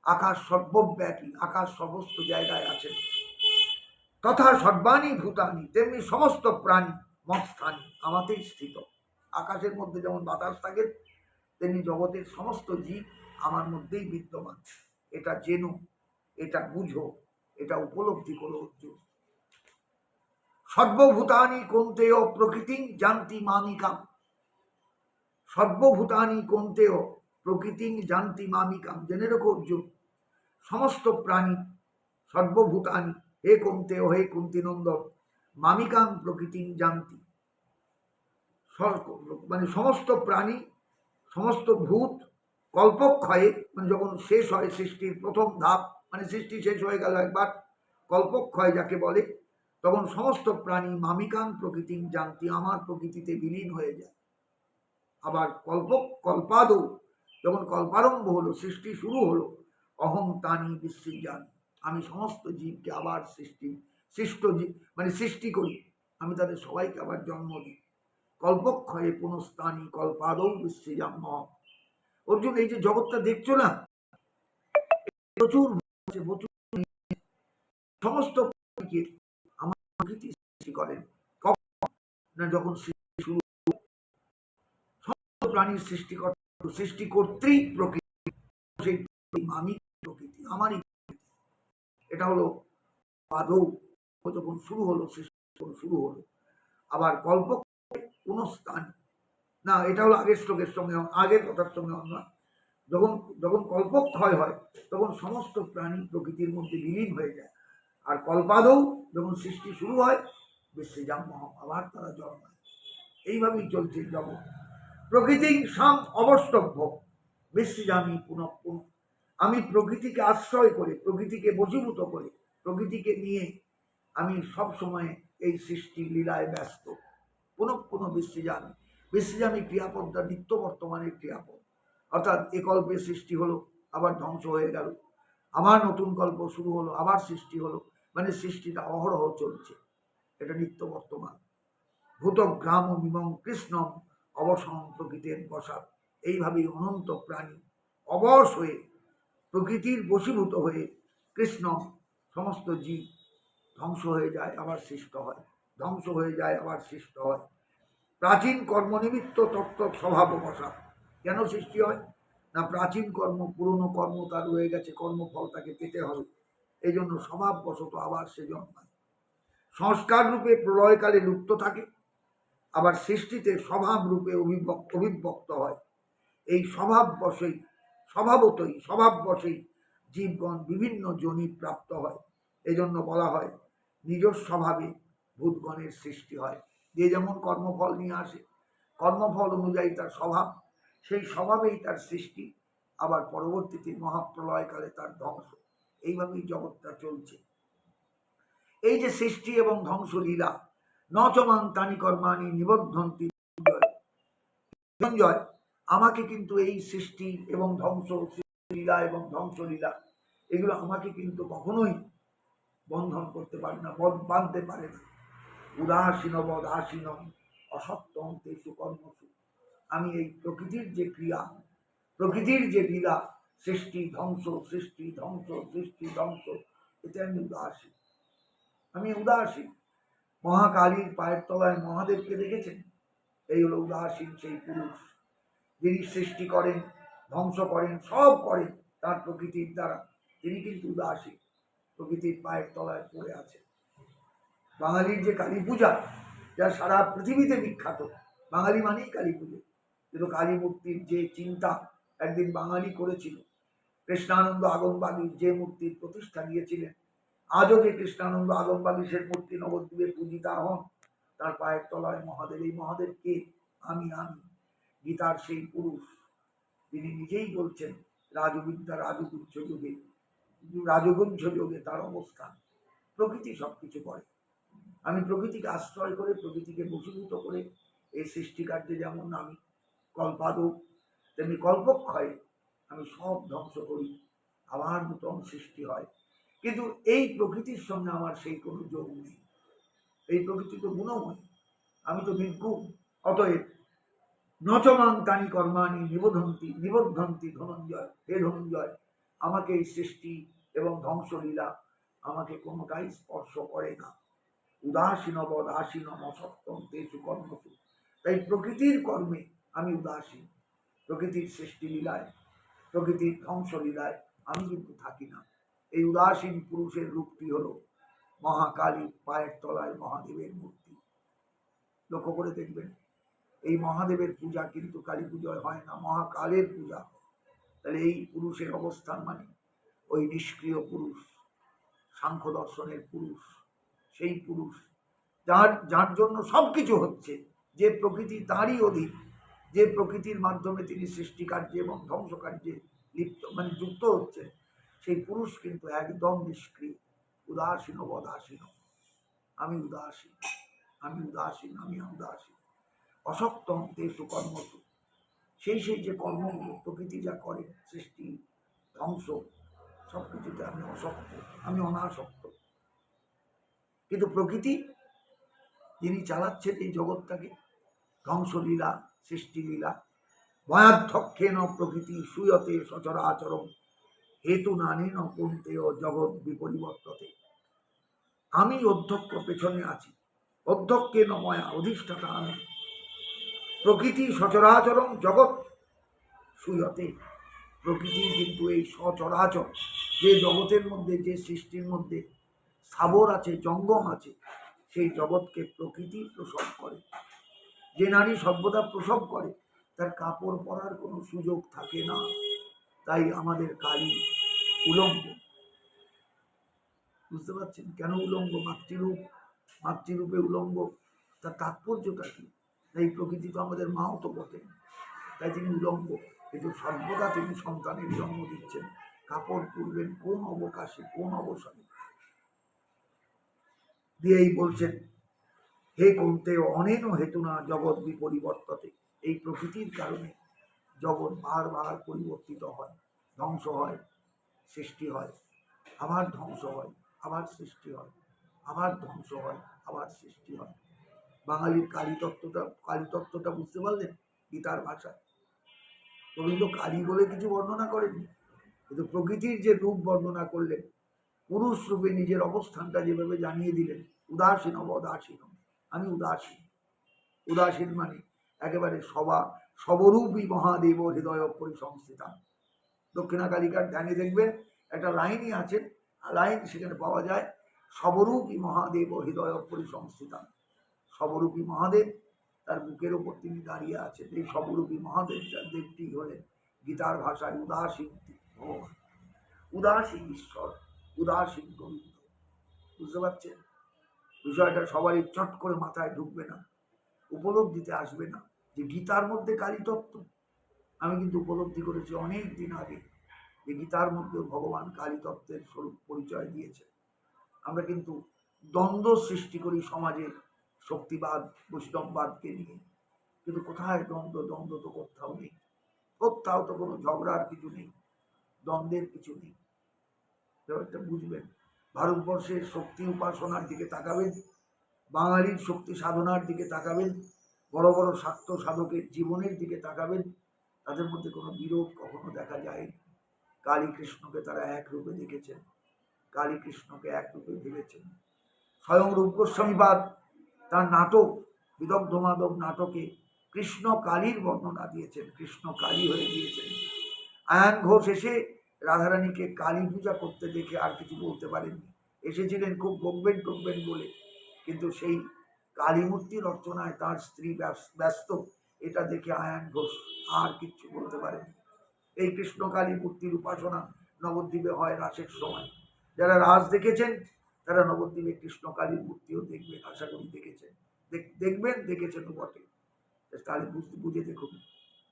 আকাশ সর্বব্যাপী, আকাশ সমস্ত জায়গায় আছেন। তথা সর্বাণী ভূতানি, তেমনি সমস্ত প্রাণী মৎস্থানী, আমাতেই স্থিত। আকাশের মধ্যে যেমন বাতাস থাকে, তেমনি জগতের সমস্ত জীব আমার মধ্যেই বিদ্যমান। এটা জেনো, এটা বুঝো, এটা উপলব্ধি করো অর্জুন। সর্বভূতানি কোন্তেয় প্রকৃতি জানতি মামিকাম, সর্বভূতানি কোন্তেয় প্রকৃতি জানতি মামিকাম, জেনে রেখো অর্জুন, সমস্ত প্রাণী, সর্বভূতানি, হে কোন্তেয়, হে কুন্তিনন্দন, মামিকাম প্রকৃতি জানতি, মানে সমস্ত প্রাণী, সমস্ত ভূত কল্পক্ষয়ে, মানে যখন শেষ হয় সৃষ্টির প্রথম ধাপ, মানে সৃষ্টি শেষ হয়ে গেল একবার, কল্পক্ষয় যাকে বলে, তখন সমস্ত প্রাণী মামিকাং প্রকৃতি জানতি, আমার প্রকৃতিতে বিলীন হয়ে যায়। আবার কল্পাদৌ, যখন কল্পারম্ভ হলো, সৃষ্টি শুরু হলো, অহং তানি বিসৃজান, আমি সমস্ত জীবকে আবার সৃষ্টি করি, আমি তাদের সবাইকে আবার জন্ম দিই। কল্পক্ষয়ে পুনস্তানি কল্পাদৌ বিসৃজাম। অর্জুন, এই যে জগৎটা দেখছো না, প্রচুর সমস্ত আমার প্রকৃতি সৃষ্টি করেন। কখন না, যখন সৃষ্টি শুরু, সমস্ত প্রাণীর সৃষ্টিকর্ত্রী প্রকৃতি, সেই আমি প্রকৃতি, আমারই। এটা হলো আদৌ যখন শুরু হলো, সৃষ্টি শুরু হলো। আবার কল্প পুনঃস্থান, না, এটা হলো আগের শ্লোকের সঙ্গে, আগের কথার সঙ্গে অন্য। যখন যখন কল্পক্ষয় হয়, তখন সমস্ত প্রাণী প্রকৃতির মধ্যে বিলীন হয়ে যায়। আর কল্পাদৌ, যখন সৃষ্টি শুরু হয়, বিসৃজাম, আবার তারা জন্মায়। এইভাবেই চলছে জগৎ। প্রকৃতিং সাম অবষ্টভ্য বিসৃজামি পুনঃ পুনঃ। আমি প্রকৃতিকে আশ্রয় করে, প্রকৃতিকে বশীভূত করে, প্রকৃতিকে নিয়ে আমি সব সময় এই সৃষ্টি লীলায় ব্যস্ত। পুনঃ পুনঃ বিসৃজামি, বিসৃজামি ক্রিয়াপদটা নিত্য বর্তমানের ক্রিয়াপদ, অর্থাৎ এ কল্পে সৃষ্টি হলো, আবার ধ্বংস হয়ে গেল, আবার নতুন কল্প শুরু হলো, আবার সৃষ্টি হলো, মানে সৃষ্টিটা অহরহ চলছে, এটা নিত্য বর্তমান। ভূতগ্রাম মিমং কৃষ্ণম অবসম প্রকৃতির বসাত। এইভাবেই অনন্ত প্রাণী অবশ হয়ে, প্রকৃতির বশীভূত হয়ে কৃষ্ণ, সমস্ত জীব ধ্বংস হয়ে যায় আবার সৃষ্ট হয়, ধ্বংস হয়ে যায় আবার সৃষ্ট হয়। প্রাচীন কর্মনিমিত্ত তত্ত্ব স্বভাব বসাত। কেন সৃষ্টি হয় না, প্রাচীন কর্ম, পুরনো কর্ম তার রয়ে গেছে, কর্মফল তাকে পেতে হবে, এই জন্য স্বভাববশত আবার সে জন্মায়। সংস্কার রূপে প্রলয়কালে লুপ্ত থাকে, আবার সৃষ্টিতে স্বভাব রূপে অভিব্যক্ত হয়। এই স্বভাববশেই জীবগণ বিভিন্ন যোনি প্রাপ্ত হয়। এই জন্য বলা হয় নিজস্ব স্বভাবে ভূতগণের সৃষ্টি হয়। যে যেমন কর্মফল নিয়ে আসে, কর্মফল অনুযায়ী তার স্বভাব, সেই স্বভাবেই তার সৃষ্টি, আবার পরবর্তীতে মহাপ্রলয়কালে তার ধ্বংস। এইভাবেই জগৎটা চলছে। এই যে সৃষ্টি এবং ধ্বংস লীলা, নচমাং তানি কর্মাণি নিবদ্ধন্তি ধনঞ্জয়, আমাকে কিন্তু এই সৃষ্টি এবং ধ্বংস লীলা এবং ধ্বংসলীলা, এগুলো আমাকে কিন্তু কখনোই বন্ধন করতে পারে না, বাঁধতে পারে না। উদাসীন বদাসীন অসত্যম তেষু কর্মসু। আমি এই প্রকৃতির যে ক্রিয়া, প্রকৃতির যে লীলা, সৃষ্টি ধ্বংস, সৃষ্টি ধ্বংস, সৃষ্টি ধ্বংস, এতে আমি উদাসীন, আমি উদাসীন। মহাকালীর পায়ের তলায় মহাদেবকে দেখেছেন? এই হলো উদাসীন সেই পুরুষ, যিনি সৃষ্টি করেন, ধ্বংস করেন, সব করেন তার প্রকৃতির দ্বারা। তিনি কিন্তু উদাসীন, প্রকৃতির পায়ের তলায় পড়ে আছে। বাঙালির যে কালী পূজা, যা সারা পৃথিবীতে বিখ্যাত, বাঙালি মানেই কালী পুজো, কিন্তু কালী মূর্তির যে চিন্তা একদিন বাঙালি করেছিল, কৃষ্ণানন্দ আগমবাগী যে মূর্তির প্রতিষ্ঠা দিয়েছিলেন, আজও যে কৃষ্ণানন্দ আগমবাগী সে মূর্তি নবদ্বীপে পূজিতা হন, তার পায়ের তলায় মহাদেব। এই মহাদেব কে? আমি। গীতার সেই পুরুষ, তিনি নিজেই বলছেন রাজবিদ্যা রাজগুচ্ছ যুগে, রাজগুঞ্জ যোগে তার অবস্থান। প্রকৃতি সবকিছু করে, আমি প্রকৃতিকে আশ্রয় করে, প্রকৃতিকে বশীভূত করে এই সৃষ্টিকার্যে যেমন আমি কল্পাদৌ, তেমনি কল্পক্ষয়ে আমি সব ধ্বংস করি, আবার নূতন সৃষ্টি হয়। কিন্তু এই প্রকৃতির সঙ্গে আমার সেই কোনো যোগ নেই। এই প্রকৃতি তো গুণময়, আমি তো নির্গুণ। অতএব নচমাং তানি কর্মাণি নিবদ্ধন্তি ধনঞ্জয়। হে ধনঞ্জয়, আমাকে এই সৃষ্টি এবং ধ্বংসলীলা আমাকে কোনোটাই স্পর্শ করে না। উদাসীন বদাসীন অসত্যম তেষু কর্মসু। তাই প্রকৃতির কর্মে আমি উদাসীন, প্রকৃতির সৃষ্টি লীলায়, প্রকৃতির ধ্বংসলীলায় আমি কিন্তু থাকি না। এই উদাসীন পুরুষের রূপটি হলো মহাকালী পায়ের তলায় মহাদেবের মূর্তি। লক্ষ্য করে দেখবেন, এই মহাদেবের পূজা কিন্তু কালী পূজায় হয় না, মহাকালের পূজা। তাহলে এই পুরুষের অবস্থান মানে ওই নিষ্ক্রিয় পুরুষ, সাংখ্য দর্শনের পুরুষ, সেই পুরুষ যার জন্য সবকিছু হচ্ছে, যে প্রকৃতি তারই অধীন, যে প্রকৃতির মাধ্যমে তিনি সৃষ্টিকার্যে এবং ধ্বংসকার্যে লিপ্ত মানে যুক্ত হচ্ছে, সেই পুরুষ কিন্তু একদম নিষ্ক্রিয়, উদাসীন বদাসীন। আমি উদাসীন, আমি উদাসীন, আমি উদাসীন। অসক্তম তেষু কর্মসু। সেই যে কর্মগুলো প্রকৃতি যা করে, সৃষ্টি ধ্বংস, সবকিছুতে আমি অসক্ত, আমি অনাসক্ত। কিন্তু প্রকৃতি যিনি চালাচ্ছেন এই জগৎটাকে, ধ্বংসলীলা সৃষ্টিলীলা, ভয়াধ্যক্ষেন প্রকৃতি সুয়তে সচরাচরম হেতু নানেন কুন্তেয় জগৎ বিপরিবর্ততে। আমি অধ্যক্ষ, পেছনে আছি, অধ্যক্ষেন ময়া, অধিষ্ঠাতা আমি। প্রকৃতি সচরাচরম জগৎ সুয়তে, প্রকৃতি কিন্তু এই সচরাচর যে জগতের মধ্যে, যে সৃষ্টির মধ্যে স্থাবর আছে, জঙ্গম আছে, সেই জগৎকে প্রকৃতি প্রসব করে। যে নারী সর্বদা প্রসব করে, তার কাপড় পরার কোনো সুযোগ থাকে না। তাই আমাদের কালী উলঙ্গ। বুঝতে পারছেন কেন উলঙ্গ? মাতৃরূপে উলঙ্গ, তার তাৎপর্যটা কি? এই প্রকৃতি তো আমাদের মাও তো বটে, তাই তিনি উলঙ্গ, কিন্তু সর্বদা তিনি সন্তানের জন্ম দিচ্ছেন। কাপড় তুলবেন কোন অবকাশে, কোন অবসরে? দিয়েই বলছেন, হে কন্তে অনেন হেতুনা জগৎ বিপরিবর্ততে। এই প্রকৃতির কারণে জগৎ বারবার পরিবর্তিত হয়, ধ্বংস হয়, সৃষ্টি হয়, আবার ধ্বংস হয়, আবার সৃষ্টি হয়, আবার ধ্বংস হয়, আবার সৃষ্টি হয়। বাঙালির কালীতত্ত্বটা বুঝতে পারলেন গীতার ভাষায়? রবীন্দ্র কালী বলে কিছু বর্ণনা করেননি, কিন্তু প্রকৃতির যে রূপ বর্ণনা করলেন, পুরুষ রূপে নিজের অবস্থানটা যেভাবে জানিয়ে দিলেন, উদাসীন অবদাসীন, আমি উদাসীন। উদাসীন মানে একেবারে সবরূপী মহাদেব হৃদয় পরিসংস্থিতা। দক্ষিণা কালিকার ধ্যানে দেখবেন একটা লাইনই আছে, লাইন সেখানে পাওয়া যায়, সবরূপী মহাদেব হৃদয় পরিসংস্থিতা। সবরূপী মহাদেব, তার বুকের ওপর তিনি দাঁড়িয়ে আছেন। এই সবরূপী মহাদেব দেবটি হলেন গীতার ভাষায় উদাসীন ভগবান, উদাসীন ঈশ্বর, উদাসীন গোবিন্দ। বুঝতে পারছেন? বিষয়টা সবারই চট করে মাথায় ঢুকবে না, উপলব্ধিতে আসবে না যে গীতার মধ্যে কালীতত্ত্ব। আমি কিন্তু উপলব্ধি করেছি অনেক দিন আগে যে গীতার মধ্যে ভগবান কালীতত্ত্বের স্বরূপ পরিচয় দিয়েছে। আমরা কিন্তু দ্বন্দ্ব সৃষ্টি করি সমাজে শক্তিবাদ বৈষ্ণববাদকে নিয়ে, কিন্তু কোথায় দ্বন্দ্ব? দ্বন্দ্ব তো কোথাও নেই, কোথাও তো কোনো ঝগড়ার কিছু নেই, দ্বন্দ্বের কিছু নেই। ব্যাপারটা বুঝবেন। ভারতবর্ষের শক্তি উপাসনার দিকে তাকাবেন, বাঙালির শক্তি সাধনার দিকে তাকাবেন, বড় বড় শাক্ত সাধকের জীবনের দিকে তাকাবেন, তাদের মধ্যে কোনো বিরোধ কখনো দেখা যায়। কালী কৃষ্ণকে তারা এক রূপে দেখেছেন, কালী কৃষ্ণকে এক রূপে ভেবেছেন। স্বয়ং রূপ গোস্বামীপাদ তার নাটক বিদগ্ধ মাধব নাটকে কৃষ্ণ কালীর বর্ণনা দিয়েছেন, কৃষ্ণ কালী হয়ে গিয়েছেন। আয়ান ঘোষ এসে রাধারানীকে কালী পূজা করতে দেখে আর কিছু বলতে পারেননি, এসেছিলেন খুব বকবেন টকবেন বলে, কিন্তু সেই কালী মূর্তির অর্চনায় তার স্ত্রী ব্যস্ত, এটা দেখে আয়ান ঘোষ আর কিচ্ছু বলতে পারেনি। এই কৃষ্ণ কালী মূর্তির উপাসনা নবদ্বীপে হয় রাসের সময়। যারা রাস দেখেছেন তারা নবদ্বীপে কৃষ্ণ কালীর মূর্তিও দেখবেন, আশা করি দেখেছেন, দেখবেন, দেখেছেন বটে। তাহলে বুঝে দেখুন,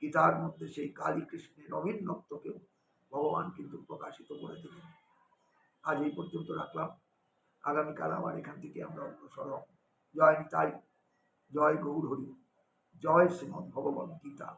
গীতার মধ্যে সেই কালী কৃষ্ণের অভিন্নত্বকেও ভগবান কিন্তু প্রকাশিত করে দিলেন। আজ এই পর্যন্ত রাখলাম, আগামীকাল আবার এখান থেকে আমরা অগ্রসর হব। জয় নিতাই, জয় গৌর হরি, জয় শ্রীমদ্ ভগবদ্ গীতা।